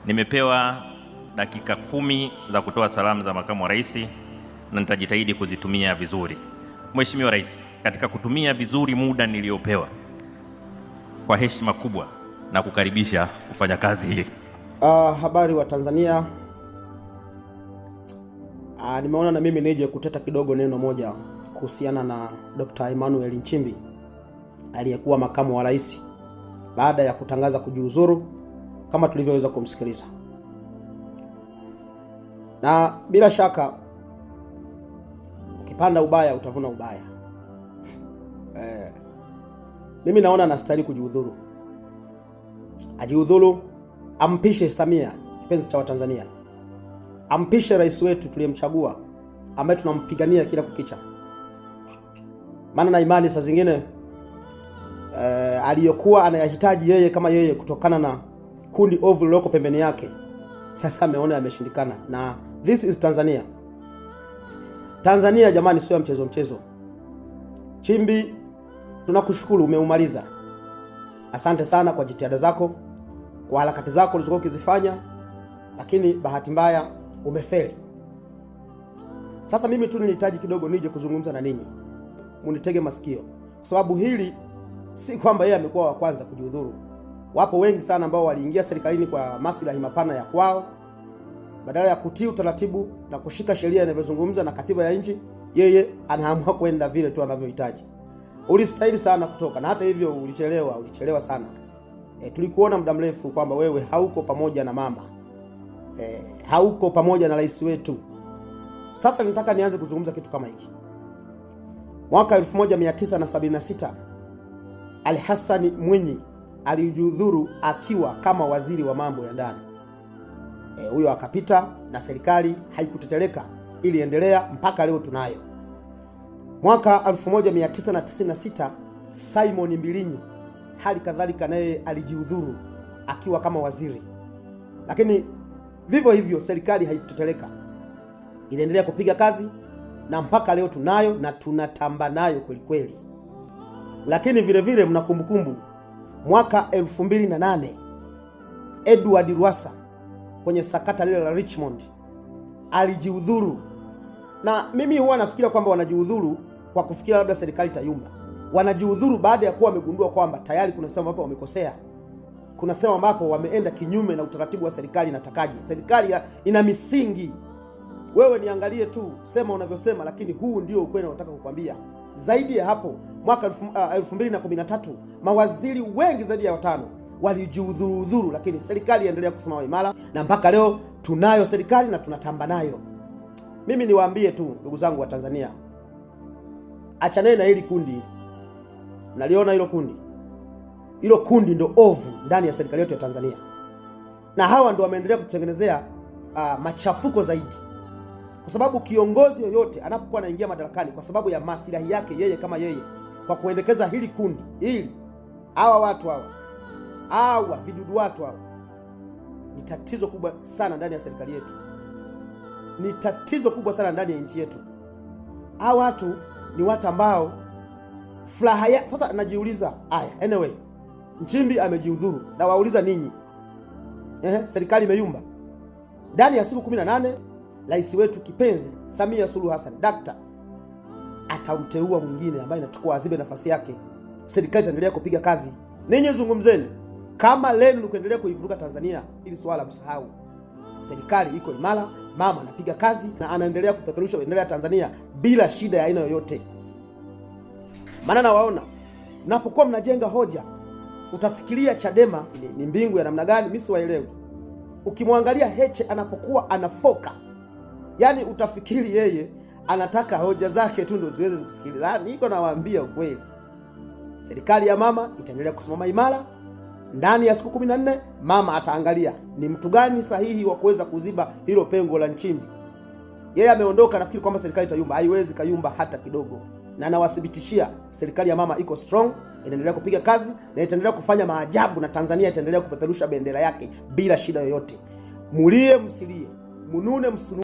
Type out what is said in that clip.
Nimepewa dakika 10 za kutoa salamu za makamu wa rais na nitajitahidi kuzitumia vizuri. Mheshimiwa Rais, katika kutumia vizuri muda niliopewa, kwa heshima kubwa na kukaribisha kufanya kazi hii. Habari wa Tanzania. Nimeona na mimi nije kuteta kidogo neno moja kuhusiana na Dr. Emmanuel Nchimbi aliyekuwa makamu wa rais baada ya kutangaza kujiuzuru kama tulivyoweza kumsikiliza. Na bila shaka ukipanda ubaya utavuna ubaya. Mimi naona anastahili kujiudhuru. Ajiudhuru, ampishe Samia, kipenzi cha Watanzania. Ampishe rais wetu tuliyemchagua ambaye tunampigania kila kukicha. Maana na imani saa zingine aliyokuwa anayahitaji yeye kama yeye kutokana na kundi ovu liloko pembeni yake, sasa ameona yameshindikana. Na this is Tanzania. Tanzania jamani, sio mchezo. Nchimbi, tunakushukuru, umeumaliza. Asante sana kwa jitihada zako, kwa harakati zako ulizokuwa ukizifanya, lakini bahati mbaya umefeli. Sasa mimi tu nilihitaji kidogo nije kuzungumza na ninyi. Munitege masikio. Kwa sababu hili si kwamba yeye amekuwa wa kwanza kujiudhuru. Wapo wengi sana ambao waliingia serikalini kwa maslahi mapana ya kwao. Badala ya kutii utaratibu na kushika sheria inavyozungumza na katiba ya nchi, yeye anaamua kwenda vile tu anavyohitaji. Ulistahili sana kutoka, na hata hivyo ulichelewa sana. Tulikuona muda mrefu kwamba wewe hauko pamoja na mama. Hauko pamoja na rais wetu. Sasa nataka nianze kuzungumza kitu kama hiki. Mwaka 1976 Ali Hassan Mwinyi alijiudhuru akiwa kama waziri wa mambo ya ndani. Huyo akapita na serikali haikuteteleka, iliendelea mpaka leo tunayo. Mwaka 1996 Simon Mbilinyi hali kadhalika naye alijiudhuru akiwa kama waziri. Lakini vivyo hivyo serikali haikuteteleka, inaendelea kupiga kazi na mpaka leo tunayo na tunatamba nayo kweli kweli. Lakini vile vile mnakumbukumbu mwaka 2008 Edward Lowassa kwenye sakata lile la Richmond alijiudhuru. Na mimi huwa nafikiria kwamba wanajiudhuru kwa kufikiria labda serikali tayumba. Wanajiudhuru baada ya kuwa wamegundua kwamba tayari kuna sehemu ambapo wamekosea. Kuna sehemu ambapo wameenda kinyume na utaratibu wa serikali inatakaje. Serikali ina misingi. Wewe niangalie tu, sema unavyosema, lakini huu ndio ukweli nataka kukwambia. Zaidi ya hapo, mwaka 2013 mawaziri wengi zaidi ya 5 walijiudhuru, lakini serikali inaendelea kusimama imara na mpaka leo tunayo serikali na tunatamba nayo. Mimi niwaambie tu ndugu zangu wa Tanzania, achaneni na hili kundi. Naliona hilo kundi ndio ovu ndani ya serikali yetu ya Tanzania. Na hawa ndio wameendelea kutengenezea machafuko zaidi. Kwa sababu kiongozi yoyote anapokuwa anaingia madarakani kwa sababu ya maslahi yake yeye kama yeye, kwa kuendekeza hili kundi, hawa watu hawa vidudu watu hawa, ni tatizo kubwa sana ndani ya serikali yetu. Ni tatizo kubwa sana ndani ya nchi yetu. Hawa watu ni watu ambao furaha ya sasa. Najiuliza, anyway, Nchimbi amejiudhuru, na wauliza ninyi, serikali imeyumba. Ndani ya siku 18 rais wetu kipenzi Samia Suluhu Hassan Dakta atamteua mwingine ambaye anachukua azibe nafasi yake. Serikali itaendelea kupiga kazi. Ninyi zungumzeni kama leo ni kuendelea kuivuruga Tanzania, ili swala msahau. Serikali iko imara, mama anapiga kazi na anaendelea kupeperusha bendera ya Tanzania bila shida ya aina yoyote. Maana nawaona mnapokuwa mnajenga hoja, utafikiria Chadema ni mbingu ya namna gani, mimi siwaelewi. Ukimwangalia Heche anapokuwa anafoka, yani utafikiri yeye anataka hoja zake tu ndio ziweze kusikilizwa. Niko nawaambia ukweli. Serikali ya mama itaendelea kusimama imara. Ndani ya siku 14 mama ataangalia ni mtu gani sahihi wa kuweza kuziba hilo pengo la Nchimbi. Yeye ameondoka, nafikiri kwamba serikali itayumba. Haiwezi kayumba hata kidogo. Na nawathibitishia serikali ya mama iko strong, inaendelea kupiga kazi na itaendelea kufanya maajabu, na Tanzania itaendelea kupeperusha bendera yake bila shida yoyote. Mulie msilie, munune msinu.